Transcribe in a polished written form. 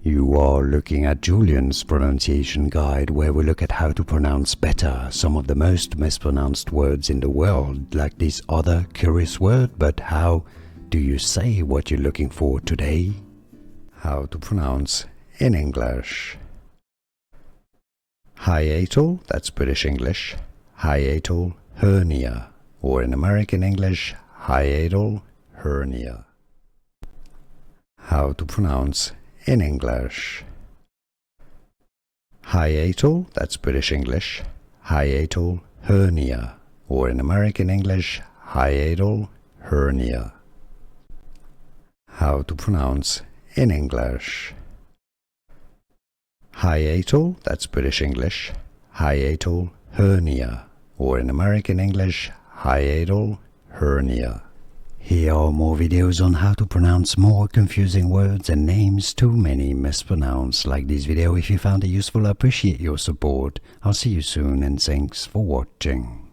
You are looking at Julian's pronunciation guide, where we look at how to pronounce better some of the most mispronounced words in the world, like this other curious word. But how do you say what you're looking for today? How to pronounce in English. Hiatal, that's British English. Hiatal hernia, or in American English, hiatal hernia. How to pronounce in English. Hiatal, that's British English. Hiatal hernia, or in American English, hiatal hernia. How to pronounce in English. Hiatal, that's British English. Hiatal hernia, or in American English, hiatal hernia. Here are more videos on how to pronounce more confusing words and names too many mispronounced. Like this video if you found it useful. I appreciate your support. I'll see you soon and thanks for watching.